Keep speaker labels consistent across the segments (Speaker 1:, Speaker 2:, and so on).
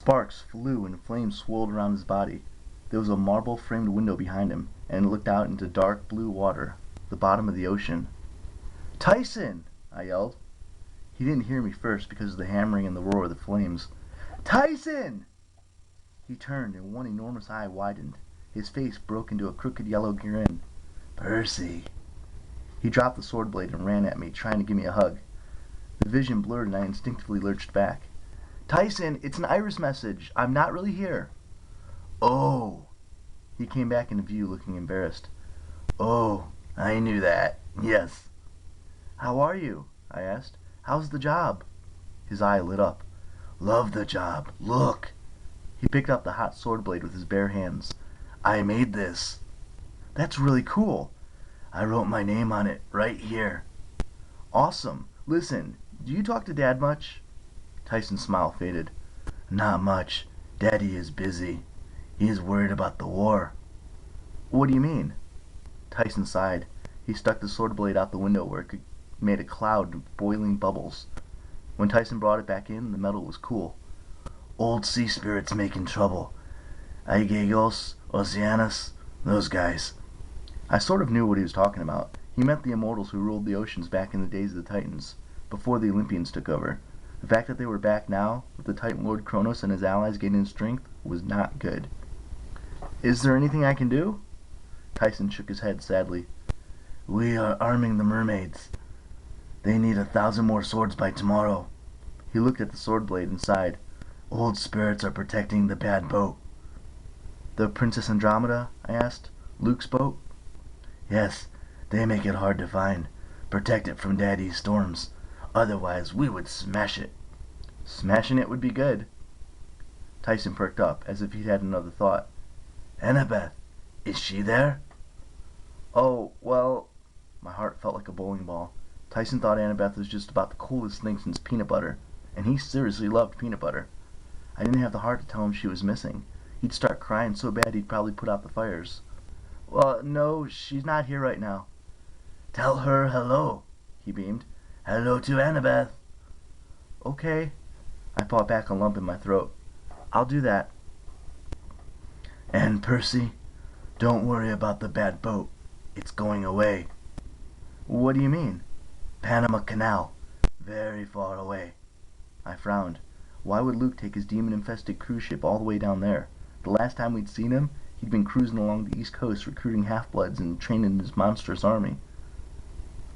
Speaker 1: Sparks flew and flames swirled around his body. There was a marble-framed window behind him, and it looked out into dark blue water, the bottom of the ocean. "Tyson!" I yelled. He didn't hear me first because of the hammering and the roar of the flames. "Tyson!" He turned, and one enormous eye widened. His face broke into a crooked yellow grin. "Percy!" He dropped the sword blade and ran at me, trying to give me a hug. The vision blurred and I instinctively lurched back. "Tyson, it's an iris message. I'm not really here." "Oh!" He came back into view looking embarrassed. "Oh, I knew that. Yes." "How are you?" I asked. "How's the job?" His eye lit up. "Love the job. Look." He picked up the hot sword blade with his bare hands. "I made this." "That's really cool." "I wrote my name on it right here." "Awesome. Listen, do you talk to Dad much?" Tyson's smile faded. "Not much. Daddy is busy. He is worried about the war." "What do you mean?" Tyson sighed. He stuck the sword blade out the window where it made a cloud of boiling bubbles. When Tyson brought it back in, the metal was cool. "Old sea spirits making trouble. Aigegos, Oceanus, those guys." I sort of knew what he was talking about. He meant the immortals who ruled the oceans back in the days of the Titans, before the Olympians took over. The fact that they were back now, with the Titan Lord Kronos and his allies gaining strength, was not good. "Is there anything I can do?" Tyson shook his head sadly. "We are arming the mermaids. They need 1,000 more swords by tomorrow." He looked at the sword blade and sighed. "Old spirits are protecting the bad boat." "The Princess Andromeda?" I asked. "Luke's boat?" "Yes, they make it hard to find. Protect it from Daddy's storms. Otherwise, we would smash it." "Smashing it would be good." Tyson perked up, as if he'd had another thought. "Annabeth, is she there?" "Oh, well..." My heart felt like a bowling ball. Tyson thought Annabeth was just about the coolest thing since peanut butter, and he seriously loved peanut butter. I didn't have the heart to tell him she was missing. He'd start crying so bad he'd probably put out the fires. "Well, no, she's not here right now." "Tell her hello," he beamed. "Hello to Annabeth." "Okay." I fought back a lump in my throat. "I'll do that." "And Percy, don't worry about the bad boat. It's going away." "What do you mean?" "Panama Canal. Very far away." I frowned. Why would Luke take his demon-infested cruise ship all the way down there? The last time we'd seen him, he'd been cruising along the East Coast recruiting half-bloods and training his monstrous army.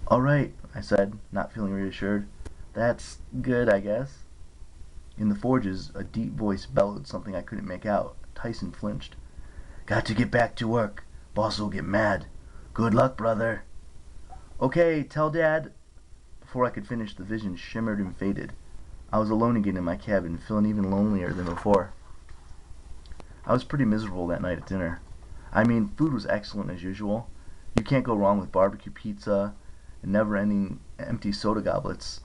Speaker 1: "All right," I said, not feeling reassured. "That's good, I guess." In the forges, a deep voice bellowed something I couldn't make out. Tyson flinched. "Got to get back to work. Boss will get mad. Good luck, brother." "Okay, tell Dad..." Before I could finish, the vision shimmered and faded. I was alone again in my cabin, feeling even lonelier than before. I was pretty miserable that night at dinner. I mean, food was excellent as usual. You can't go wrong with barbecue pizza and never-ending empty soda goblets.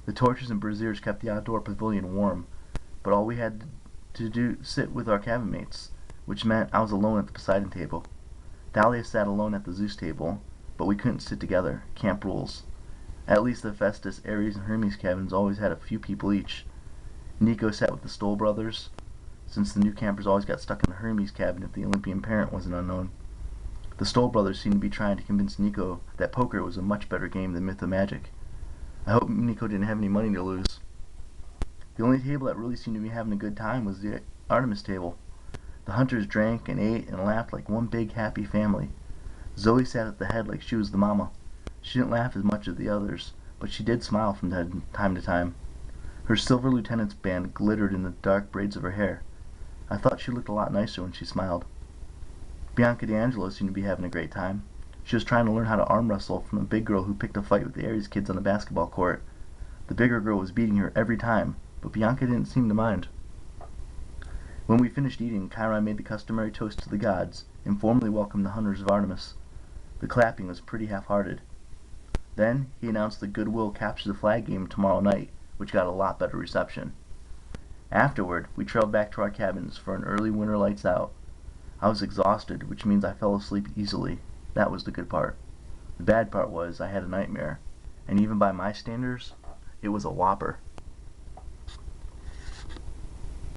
Speaker 1: The torches and braziers kept the outdoor pavilion warm, but all we had to do sit with our cabin mates, which meant I was alone at the Poseidon table. Dahlia sat alone at the Zeus table, but we couldn't sit together. Camp rules. At least the Festus, Ares, and Hermes cabins always had a few people each. Nico sat with the Stoll brothers, since the new campers always got stuck in the Hermes cabin if the Olympian parent was an unknown. The Stoll brothers seemed to be trying to convince Nico that poker was a much better game than Mythomagic. I hope Nico didn't have any money to lose. The only table that really seemed to be having a good time was the Artemis table. The hunters drank and ate and laughed like one big happy family. Zoe sat at the head like she was the mama. She didn't laugh as much as the others, but she did smile from time to time. Her silver lieutenant's band glittered in the dark braids of her hair. I thought she looked a lot nicer when she smiled. Bianca D'Angelo seemed to be having a great time. She was trying to learn how to arm wrestle from a big girl who picked a fight with the Aries kids on the basketball court. The bigger girl was beating her every time, but Bianca didn't seem to mind. When we finished eating, Chiron made the customary toast to the gods and formally welcomed the hunters of Artemis. The clapping was pretty half-hearted. Then he announced that Goodwill captures the flag game tomorrow night, which got a lot better reception. Afterward, we trailed back to our cabins for an early winter lights out. I was exhausted, which means I fell asleep easily. That was the good part. The bad part was I had a nightmare, and even by my standards, it was a whopper.